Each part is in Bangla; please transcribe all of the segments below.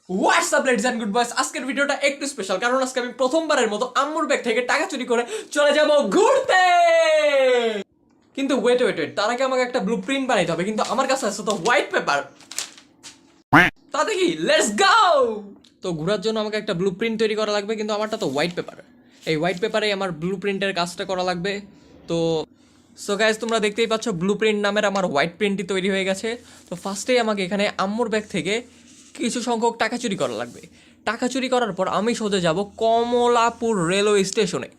হোয়াটসঅ্যাপ লেডিস এন্ড গুড বয়েস, আজকের ভিডিওটা একটু স্পেশাল কারণ আজকে আমি প্রথমবারের মতো আম্মুর ব্যাগ থেকে টাকা চুরি করে চলে যাব ঘুরতে। কিন্তু ওয়েট ওয়েট ওয়েট, তার আগে আমাকে একটা ব্লুপ্রিন্ট বানাইতে হবে, কিন্তু আমার কাছে আছে তো হোয়াইট পেপার। তা দেখি, লেটস গো। তো ঘোরার জন্য আমাকে একটা ব্লুপ্রিন্ট তৈরি করা লাগবে, কিন্তু আমারটা তো হোয়াইট পেপার। এই হোয়াইট পেপারে আমার ব্লুপ্রিন্টের কাজটা করা লাগবে। তো সো গাইজ, তোমরা দেখতেই পাচ্ছ ব্লুপ্রিন্ট নামের আমার হোয়াইট প্রিন্টটি তৈরি হয়ে গেছে। তো ফার্স্টেই আমাকে এখানে আম্মুর ব্যাগ থেকে কিছু সংখ্যক টাকা চুরি করা লাগবে। টাকা চুরি করার পর আমি সোজা যাব কমলাপুর রেলওয়ে স্টেশনে।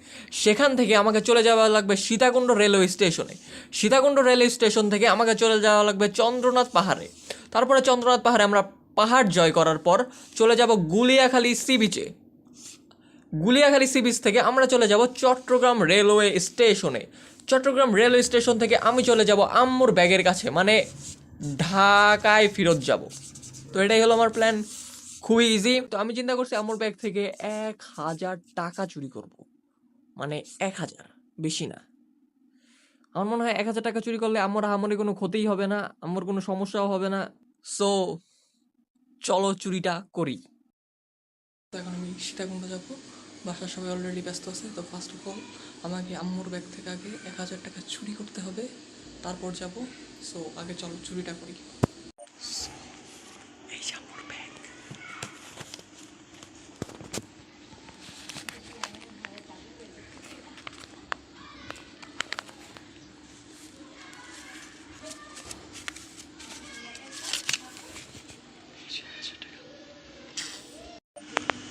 সেখান থেকে আমাকে চলে যাওয়া লাগবে সীতাকুণ্ড রেলওয়ে স্টেশনে। সীতাকুণ্ড রেলওয়ে স্টেশন থেকে আমাকে চলে যাওয়া লাগবে চন্দ্রনাথ পাহাড়ে। তারপরে চন্দ্রনাথ পাহাড়ে আমরা পাহাড় জয় করার পর চলে যাব গুলিয়াখালী সি বিচে। গুলিয়াখালী সি বিচ থেকে আমরা চলে যাব চট্টগ্রাম রেলওয়ে স্টেশনে। চট্টগ্রাম রেলওয়ে স্টেশন থেকে আমি চলে যাব আম্মুর ব্যাগের কাছে, মানে ঢাকায় ফেরত যাব। তো এটাই হলো আমার প্ল্যান, খুবই ইজি। তো আমি চিন্তা করছি আম্মুর ব্যাগ থেকে 1000 টাকা চুরি করব, মানে 1000, বেশি না। আমার মনে হয় 1000 টাকা চুরি করলে আম্মুর আহামরি কোনো ক্ষতিই হবে না, আম্মুর কোনো সমস্যাও হবে না। সো চলো চুরিটা করি। তো এখন আমি সীতাকুণ্ড যাবো, বাসার সবাই অলরেডি ব্যস্ত আছে। তো ফার্স্ট অফ অল আমাকে আম্মুর ব্যাগ থেকে আগে 1000 টাকা চুরি করতে হবে, তারপর যাব। সো আগে চলো চুরিটা করি। এই যে আম্মুর ব্যাগ।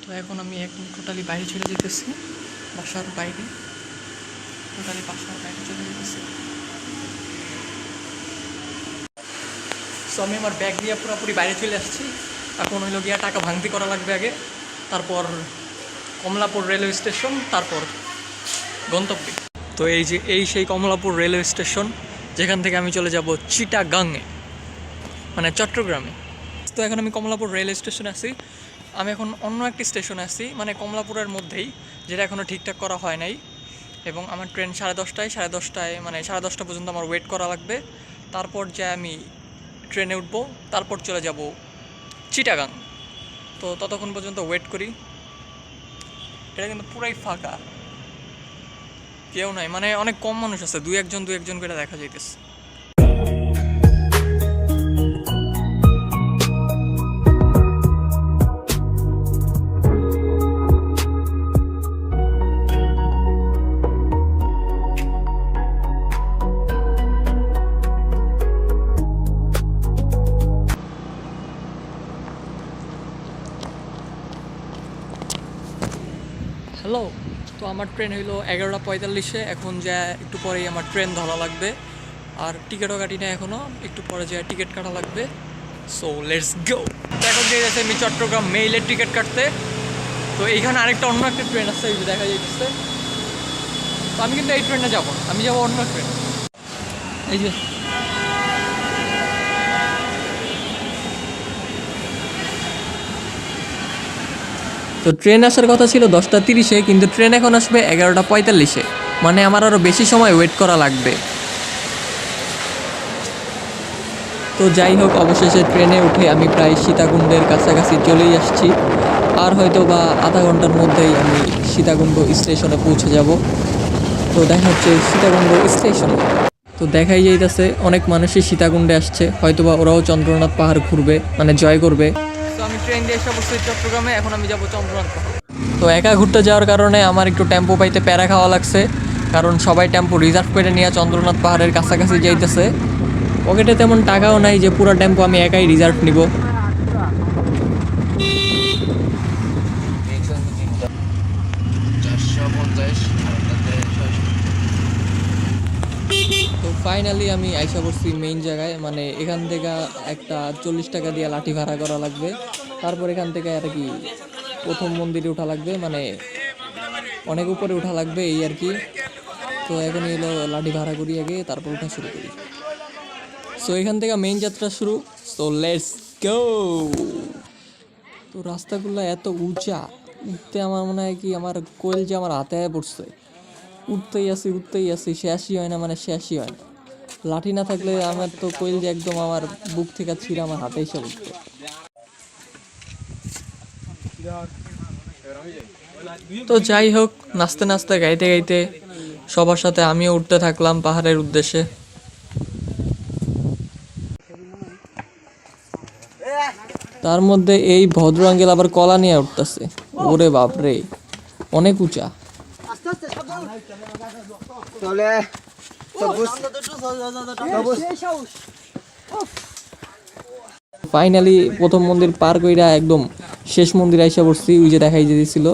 তো এখন আমি টোটালি বাইরে চলে যেতেছি, বাসার বাইরে, টোটালি বাসার বাইরে চলে যেতেছি। সো আমি আমার ব্যাগ নিয়ে পুরোপুরি বাইরে চলে আসছি। এখন হইলো গিয়া টাকা ভাঙতি করা লাগবে আগে, তারপর কমলাপুর রেলওয়ে স্টেশন, তারপর গন্তব্যে। তো এই সেই কমলাপুর রেলওয়ে স্টেশন, যেখান থেকে আমি চলে যাব চিটাগাংয়ে, মানে চট্টগ্রামে। তো এখন আমি কমলাপুর রেলওয়ে স্টেশনে আছি। আমি এখন অন্য একটি স্টেশনে আছি, মানে কমলাপুরের মধ্যেই, যেটা এখনও ঠিকঠাক করা হয় নাই। এবং আমার ট্রেন 10:30 মানে 10:30 পর্যন্ত আমার ওয়েট করা লাগবে। তারপর যে আমি ট্রেনে উঠবো, তারপর চলে যাব চিটাগাং। তো ততক্ষণ পর্যন্ত ওয়েট করি। এটা কিন্তু পুরাই ফাঁকা, কেউ নাই, মানে অনেক কম মানুষ আছে, দুই একজন করে দেখা যাইতেছে। হ্যালো। তো আমার ট্রেন হইলো 11:45, এখন যা একটু পরেই আমার ট্রেন ধরা লাগবে। আর টিকিটও কাটি না এখনও, একটু পরে যা টিকিট কাটা লাগবে। So let's go. তো এখন যে যাচ্ছে আমি চট্টগ্রাম মেইলের টিকিট কাটতে। তো এইখানে আরেকটা অন্য একটা ট্রেন আছে, এই যে দেখা যাইতেছে। তো আমি কিন্তু এই ট্রেনে যাবো না, আমি যাবো অন্য ট্রেন। এই যে তো ট্রেন আসার কথা ছিল 10:30, কিন্তু ট্রেন এখন আসবে 11:45, মানে আমার আরও বেশি সময় ওয়েট করা লাগবে। তো যাই হোক, অবশেষে ট্রেনে উঠে আমি প্রায় সীতাকুণ্ডের কাছাকাছি চলেই আসছি। আর হয়তো বা আধা ঘন্টার মধ্যেই আমি সীতাকুণ্ড স্টেশনে পৌঁছে যাব। তো দেখা হচ্ছে সীতাকুণ্ড স্টেশনে। তো দেখাই যাইতেছে অনেক মানুষই সীতাকুণ্ডে আসছে, হয়তো বা ওরাও চন্দ্রনাথ পাহাড় ঘুরবে, মানে জয় করবে। তো আমি ট্রেন দিয়ে এসে বসছি চট্টগ্রামে, এখন আমি যাব চন্দ্রনাথ পাহাড়। তো একা ঘুরতে যাওয়ার কারণে আমার একটু টেম্পো পাইতে প্যারা খাওয়া লাগছে, কারণ সবাই টেম্পো রিজার্ভ করে নিয়ে চন্দ্রনাথ পাহাড়ের কাছাকাছি যাইতেছে। পকেটে তেমন টাকাও নাই যে পুরো টেম্পো আমি একাই রিজার্ভ নিব। তো ফাইনালি আমি আইসা পড়ছি মেইন জায়গায়, মানে এখান থেকে একটা 40 টাকা দিয়ে লাঠি ভাড়া করা লাগবে। তারপর এখান থেকে আর কি প্রথম মন্দিরে ওঠা লাগবে, মানে অনেক উপরে ওঠা লাগবে এই আর কি। তো এখন এলো লাঠি ভাড়া করি আগে, তারপর ওঠা শুরু করি। সো এখান থেকে মেইন যাত্রা শুরু। So let's go. তো রাস্তাগুলো এত উঁচা, উঠতে আমার মনে হয় কি আমার কোয়েল যে আমার হাতে পড়ছে। উঠতেই আসি, শেষই হয় না, মানে শেষই হয় না। লাঠি না থাকলে আমার তো কোয়েল যে একদম আমার বুক থেকে ছিঁড়ে আমার হাতে এসে উঠতো। তো যাই হোক, নাচতে নাচতে গাইতে গাইতে সবার সাথে আমিও উঠতে থাকলাম পাহাড়ের উদ্দেশ্যে। তার মধ্যে এই ভদ্র আঙ্কেল আবার কলা নিয়ে উঠতেছে। ওরে বাপরে, অনেক উঁচা। ফাইনালি প্রথম মন্দির পার কইরা একদম শেষ মন্দির আইসা পড়ছি। ওই যে দেখাই যেতেছিল।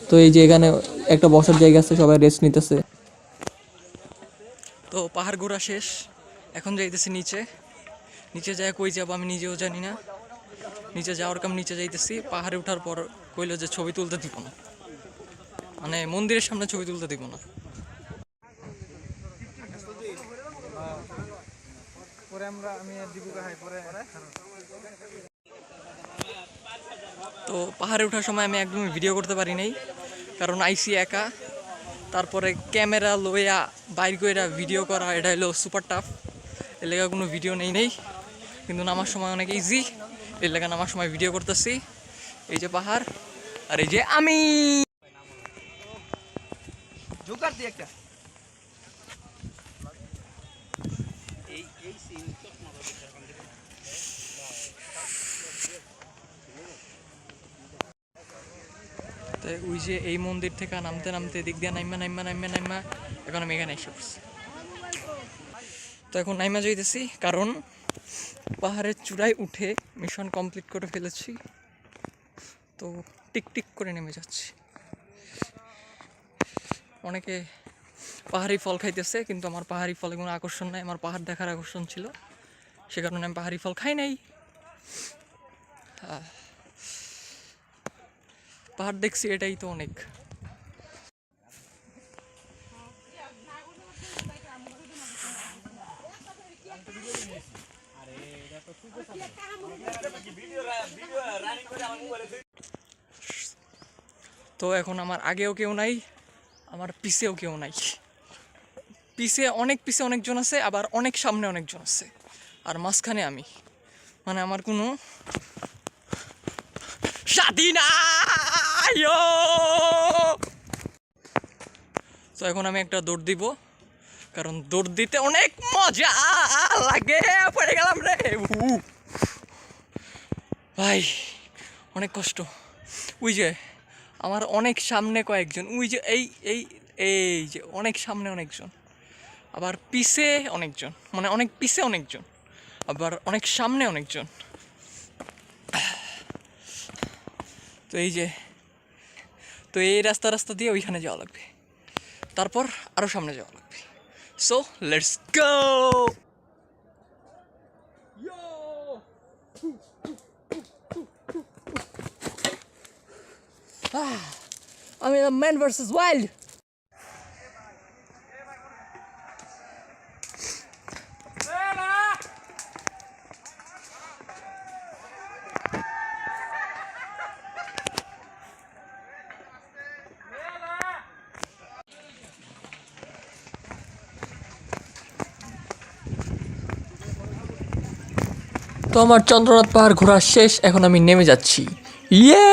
তো এই যে এখানে একটা বসার জায়গা আছে, সবাই রেস্ট নিতেছে। তো পাহাড় ঘোরা শেষ, এখন যাইতেছি নিচে। নিচে যায় কই যাবো আমি নিজেও জানি না। নিচে যাওয়ার কাম নিচে যাইতেছি। পাহাড়ে ওঠার পর কইলো যে ছবি তুলতে দিব না, মানে মন্দিরের সামনে ছবি তুলতে দিব না। তো পাহাড়ে ওঠার সময় আমি একদমই ভিডিও করতে পারি নাই, কারণ আইসি একা। তারপরে ক্যামেরা লইয়া বাইর কইরা ভিডিও করা এটা হলো সুপার টাফ। এর লেগে কোনো ভিডিও নেই। কিন্তু নামার সময় অনেক ইজি, এর লেগে নামার সময় ভিডিও করতেছি। এই যে পাহাড়, আর এই যে আমি। তো ওই যে এই মন্দির থেকে নামতে নামতে দিক দিয়ে নাইমা এখন আমি এখানে এসে পড়ছি। তো এখন নাইমা যাইতেছি, কারণ পাহাড়ের চূড়ায় উঠে মিশন কমপ্লিট করে ফেলেছি। তো টিক করে নেমে যাচ্ছি। অনেকে পাহাড়ি ফল খাইতেছে, কিন্তু আমার পাহাড়ি ফলে কোনো আকর্ষণ নাই। আমার পাহাড় দেখার আকর্ষণ ছিল, সে কারণে আমি পাহাড়ি ফল খাই নাই। পাহাড় দেখছি, এটাই তো অনেক। তো এখন আমার আগেও কেউ নাই, আমার পিছেও কেউ নাই। পিছে অনেকজন আছে, আবার অনেক সামনে অনেকজন আছে, আর মাঝখানে আমি, মানে আমার কোনো সাথী নাই। তো এখন আমি একটা দৌড় দিব, কারণ দৌড় দিতে অনেক মজা লাগে। পড়ে গেলাম রে ভাই, অনেক কষ্ট। ওই যে আমার অনেক সামনে কয়েকজন, ওই যে এই এই এই যে অনেক সামনে অনেকজন, আবার পিছে অনেকজন, মানে অনেক পিছে অনেকজন, আবার অনেক সামনে অনেকজন। তো এই যে, তো এই রাস্তা দিয়ে ওইখানে যাওয়া লাগবে, তারপর আরও সামনে যাওয়া লাগবে। So let's go. আমি ম্যান ভার্সেস ওয়াইল্ড। তো আমার চন্দ্রনাথ পাহাড় ঘোরা শেষ, এখন আমি নেমে যাচ্ছি। ইয়ে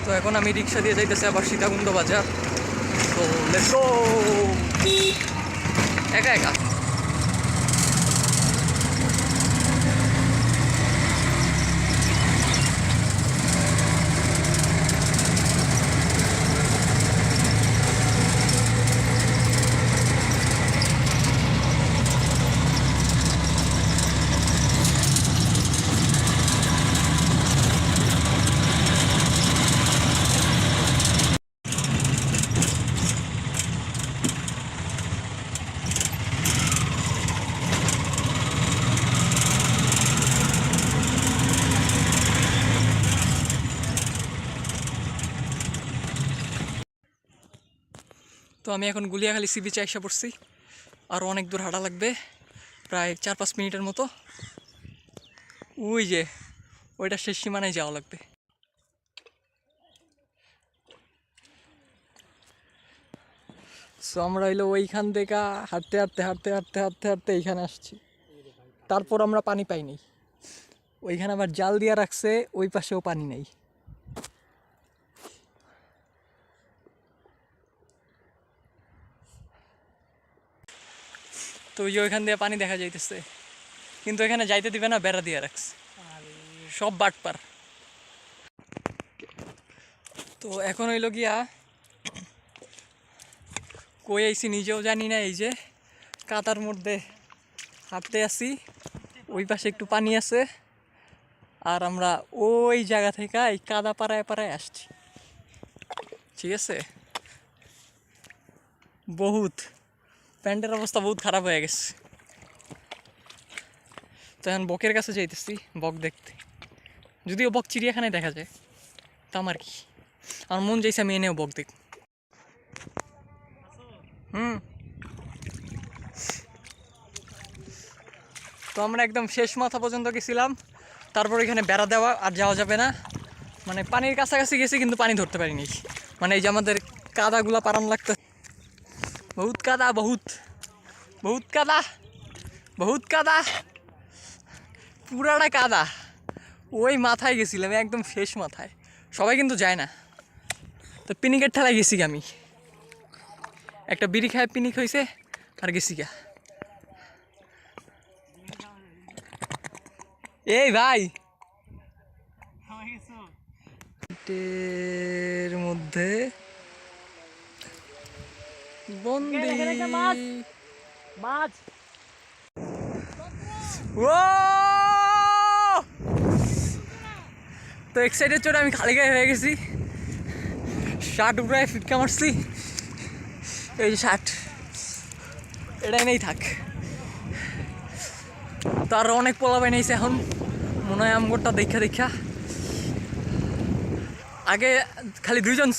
তো এখন আমি রিক্সা দিয়ে যাইতেছি আবার সীতাকুণ্ড বাজার। তো লেটস গো, একা তো আমি এখন গুলিয়াখালী সি বিচে এসে পড়ছি। আরও অনেক দূর হাঁটা লাগবে, প্রায় 4-5 মিনিটের মতো। ওই যে ওইটা শেষ সীমানায় যাওয়া লাগবে। সো আমরা হইলো ওইখান থেকে হাঁটতে হাঁটতে হাঁটতে হাঁটতে হাঁটতে হাঁটতে এইখানে আসছি। তারপর আমরা পানি পাইনি, ওইখানে আবার জাল দিয়া রাখছে, ওই পাশেও পানি নেই। তো ওই যে ওইখান দিয়ে পানি দেখা যাইতেছে, কিন্তু এখানে যাইতে দিবে না, বেড়া দিয়ে রাখছে, সব বাটপার। তো এখন হইল গিয়া কই আইছি নিজেও জানি না। এই যে কাদার মধ্যে হাঁটতে আসি, ওই পাশে একটু পানি আছে, আর আমরা ওই জায়গা থেকে এই কাদা পাড়ায় পাড়ায় আসছি, ঠিক আছে। বহুত প্যান্টের অবস্থা বহুত খারাপ হয়ে গেছে। তো এখন বকের কাছে যাইতেছি বক দেখতে, যদিও বক চিড়িয়াখানায় দেখা যায়, তা আমার কি, আমার মন চাইছে আমি এনেও বক দেখ। তো আমরা একদম শেষ মাথা পর্যন্ত গেছিলাম, তারপর এখানে বেড়া দেওয়া, আর যাওয়া যাবে না। মানে পানির কাছাকাছি গেছি কিন্তু পানি ধরতে পারিনি, মানে এই যে আমাদের কাদাগুলা পারান লাগতো। বহুত কাদা, বহুত বহুত কাদা, বহুত কাদা, পুরাটা কাদা। ওই মাথায় গেছিলাম, একদম শেষ মাথায়, সবাই কিন্তু যায় না। তো পিনিকের ঠেলায় গেছি আমি, একটা বিড়ি খায় পিনিক হয়েছে, আর গেছি গা। এই ভাই এর মধ্যে বন্দি মাছ। ও তো এক্সাইটেড চোটে আমি খালি গায়ে হয়ে গেছি, শার্ট উপরে ফিটকা মারছি, এই শার্ট এটাই নেই থাক। তার অনেক পোলা বানাইছে এখন, মনে হয় আমগোরটা দেখা দেখা। আগে খালি দুইজন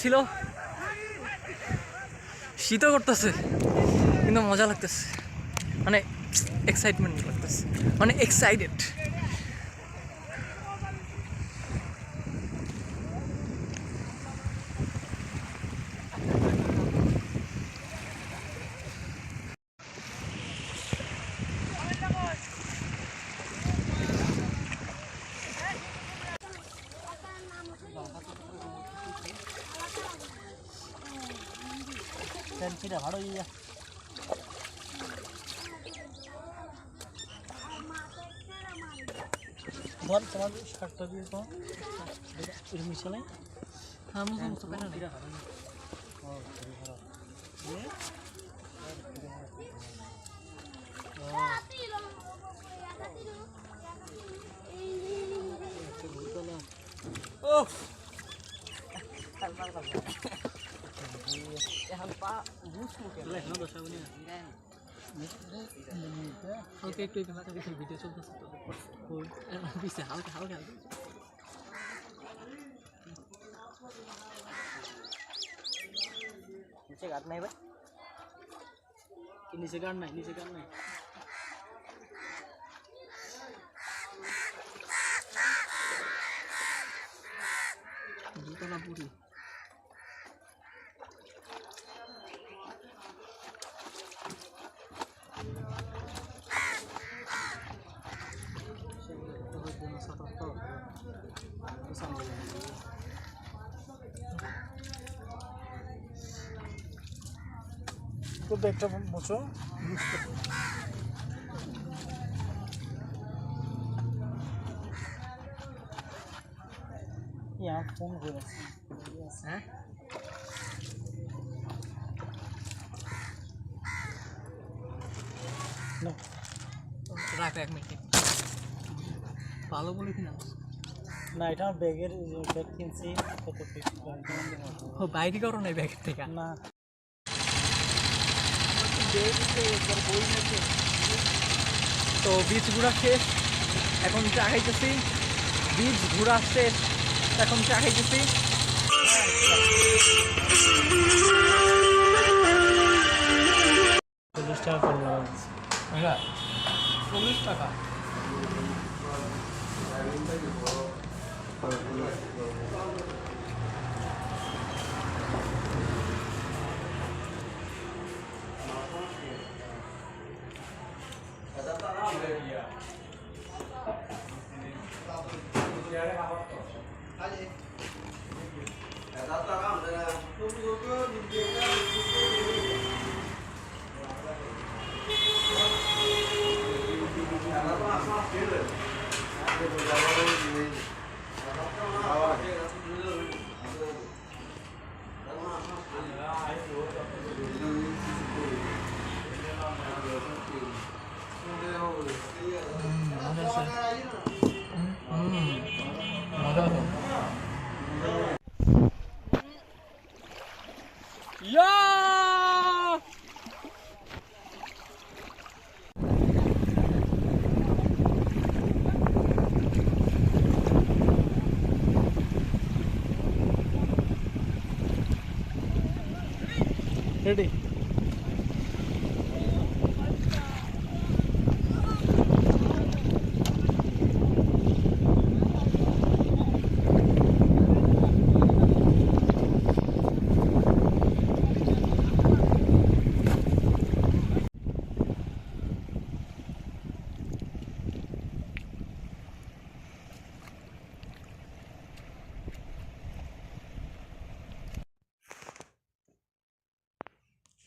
ছিল, শীতও করতেছে কিন্তু মজা লাগতেছে, মানে এক্সাইটমেন্ট লাগতেছে, মানে এক্সাইটেড। ভালো ইয়া বল, তোমার শার্টটা দিয়ে তো এর মিশালে আমি সমস্ত পেনা দিরা ভালো না। ও খুবই ভালো ও এখন পা বুঝবো কেন না দশা বলি না। ওকে একটু মাথা দেখে ভিডিও চলতেছে তো পিছে হালকা হালকা নিচে গাড় নাই ভাই, নিচে গাড় নাই, নিচে গাড় নাই। দুতলা পুরি তো ব্যাগটা বসো, ফোন করেছি। হ্যাঁ রাখ, 1 মিনিট ভালো বলে কিনা না, এটা ব্যাগের ব্যাগ কিনছি কত বাইরে করো না ব্যাগের থেকে না। তো বীজ ঘোরা শেষ, এখন চা খাইতেছি। বীজ ঘোরা শেষ, এখন চা খাইতেছি। 40 টাকা করলাম, 40 টাকা। Yeah! Ready?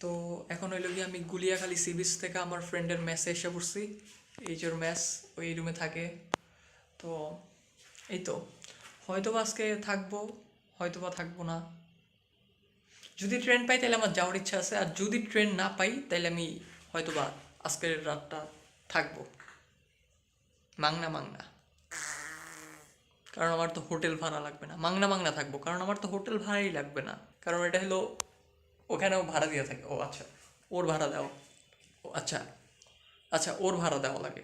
তো এখন হইলো গিয়ে আমি গুলিয়াখালী সি বিচ থেকে আমার ফ্রেন্ডের মেসে এসে পড়ছি। এই যে মেস, ওই রুমে থাকে। তো এই তো, হয়তো বা আজকে থাকবো, হয়তো বা থাকবো না। যদি ট্রেন পাই তাহলে আমার যাওয়ার ইচ্ছা আছে, আর যদি ট্রেন না পাই তাহলে আমি হয়তো বা আজকের রাতটা থাকবো। মাংনা মাংনা, কারণ আমার তো হোটেল ভাড়া লাগবে না। মাংনা মাংনা থাকবো, কারণ আমার তো হোটেল ভাড়াই লাগবে না। কারণ এটা হলো ওখানেও ভাড়া দিয়ে থাকে। ও আচ্ছা, ওর ভাড়া দাও। ও আচ্ছা আচ্ছা, ওর ভাড়া দেওয়া লাগে।